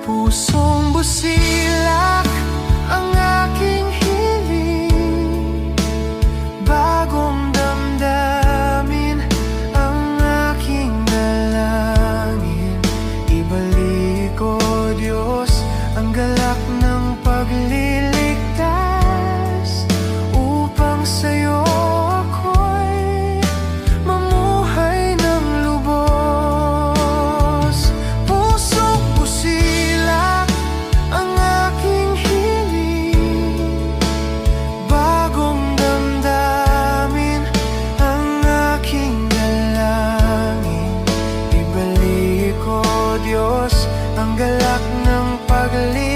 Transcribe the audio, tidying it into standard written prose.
Pusong busilak ang aking hiling, bagong damdamin ang aking dalangin. Ibalik, O Diyos, ang galak ng pagliligtas, upang sa'yo ako'y mamuhay ng lubos. Pusong busilak ang aking hiling, bagong damdamin ang aking dalangin. Ibalik, O Diyos, ang galak ng pagliligtas,